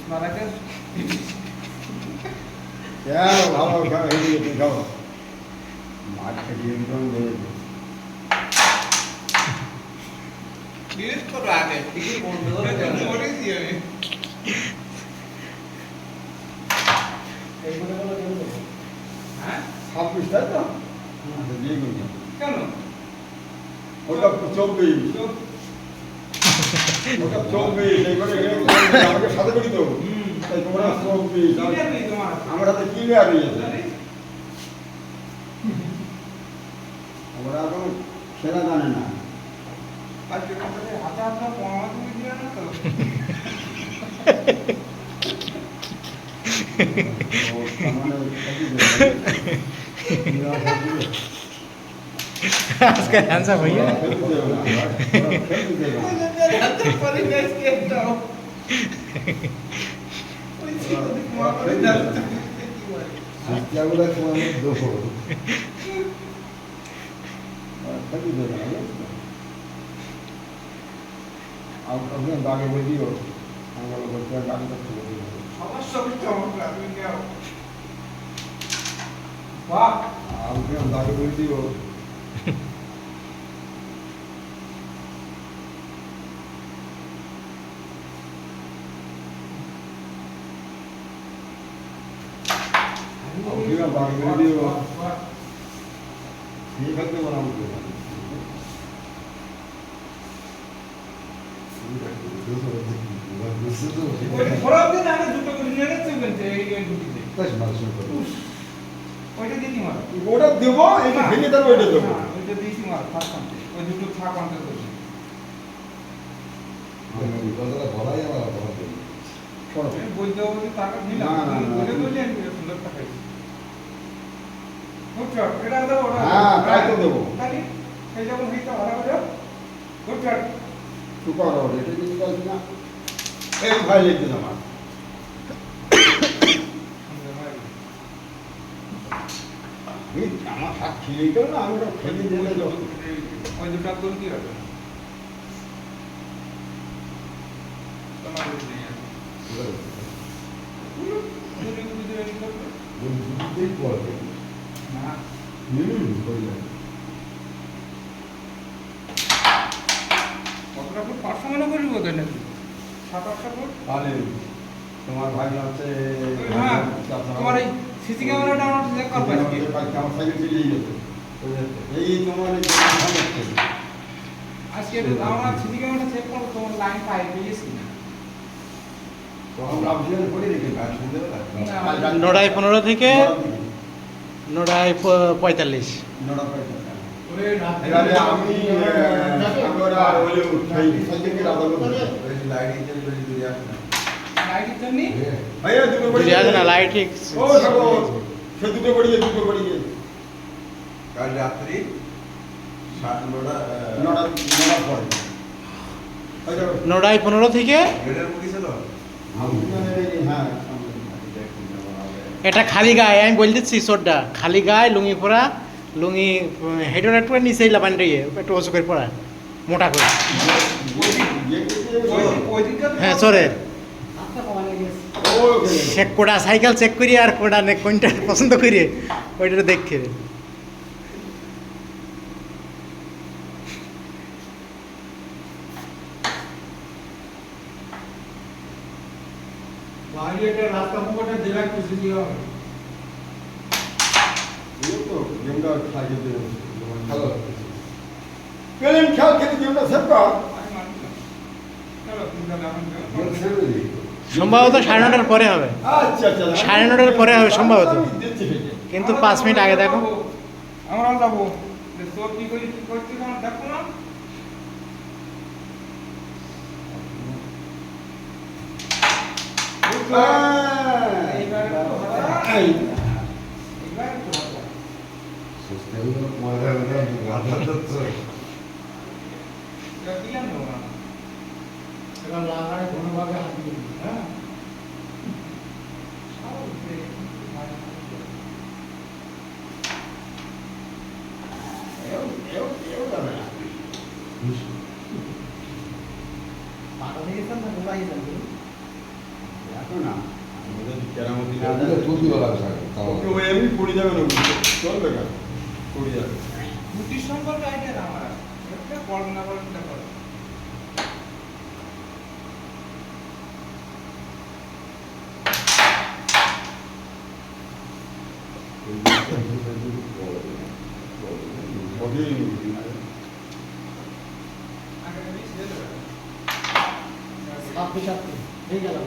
মারাকে ভালো খাও মাছ খেয়ে ডিলিট করো আগে টিকিট বন্ধ করে করেছি আমি এইগুলো বলো কেন হ্যাঁ সব পিস্তায় তো দিয়ে গুলো কেন ওটা 24 ওটা 24 এইবারে আমাকে সাথে করি তো তাই তোমরা 24 আমরা তো ক্লিয়ার হয়ে যাবে আমরা এখন সেটা জানে না আজকে আমাদের হাতে হাতে পড়া তুমি দিও না তো আজকে হ্যান্ডসাম হইয়া পরিবেশ কে দাও ওই ছিল শিক্ষাগুলো তোমার দোষ থাকি দেবে আপনি দাগে বলে দিও আমরা বলতে গাড়ি করতে বলি সমস্যা হচ্ছে আমরা তুমি যাও বাহ আপনি দাগে বলে দিও আপনি দাগে বলে দিও ঠিক আছে বলা আমাকে ওরা দিন আগে দুটো করে নিয়ে গেছে বলতে এই দুটিতে তাই মাল শুরু করো ওইটা দিতি মার ওটা দেবো এটা ভেঙে দেবো ওইটা দেবো ওইটা দিয়েছি মার ফার্স্ট কাউন্টে ওই দুটো থাক কাউন্টে করছি আমি কথাটা বলাই আমার কথা বলি শোনো আমি বলতে বলতে টাকা দিলাম বলে বলে আমি সুন্দর টাকা বুঝছো এটা দাও ওটা হ্যাঁ তাই তো দেবো তাহলে এই যখন হিটটা ভালো করে বুঝছো তুই করো এটা কিছু বলছি না এই ভাই লিখতে আমার আমার হাত খেয়ে গেল না আমি ওটা খেয়ে দিলে তো ওই দুটো তোর কি হবে তোমার নেই দুটোই পড়বে না বললেন কতটা ফুট 500 মনে করি বোধ নাকি 7-8 ফুট তাহলে তোমার ভাই আছে হ্যাঁ তোমার এই সিসি ক্যামেরাটা আমরা চেক করব আমার সাইকেল চলে গেছে এই তোমার আজকে আমরা সিসি ক্যামেরাটা চেক করব তোমার লাইন পাই পেয়েছি কিনা তো আমরা অবজার্ভ করে রেখে কাজ সন্ধ্যেবেলা 9:15 থেকে 9:45 নড়া পাই ওরে না এবারে আমি আমরা বলে উঠাই সাইকেলকে আলাদা করে লাইটিং চলে বেশি দূরে আসে না লাইটের জন্য ভাইয়া দুটো বুঝে আছে না লাইট ঠিক ও থাকো সে দুটো পড়িয়ে কাল রাত্রি 9:30 নড়া পড়ে 9:15 থেকে গেটের মুখে ছিল হ্যাঁ এটা খালি গায়ে আমি বল দিচ্ছি সোডা খালি গায়ে লুঙ্গি পরা লুঙ্গি হেডর একটু নিচে লাবান দিয়ে একটু উঁচু করে পড়া মোটা করে ওই দিকটা হ্যাঁ চোরের আচ্ছা কমানে গেছে সে কোটা সাইকেল চেক করি আর কোটা কোনটা পছন্দ করি ওইটা দেখে বাইরে একটা রাস্তা মুখটা দিলা কিছু দিও এই তো গেমটা খাইয়ে দেব ভালো গেম খেল খেলে গেমটা সেভ কর আমি মানলাম চলো তুমি এখন গেম সেভ দিই সম্ভবত 9:30টার পরে হবে আচ্ছা আচ্ছা 9:30টার পরে হবে সম্ভবত দিচ্ছি ফেটে কিন্তু 5 মিনিট আগে দেখো আমরা যাবো তোর কি করছিস আমার দেখো না এইবার একটু হাতা এইবার একটু হাতা সিস্টেমগুলো মজা করে গাধা তো এটা দিলাম না এখন লাগায় কোনোভাবে হাত দিয়ে দিই, হ্যাঁ পাটা থেকে না ঘুমাই যাবে এখন না আমাদের কেরামতি না এটা তুলদিওয়ালা থাকে ওকে ওই এমনি পড়ে যাবে না চলবে কেন পড়ে যাবে ব্রিটিশ সম্পর্কে আইডিয়া না আমার আছে। এটা কল্পনা করে চিন্তা করো। বডি আগে থেকে ছেড়ে দেবে। ছাব্বিশ 38 হয়ে গেল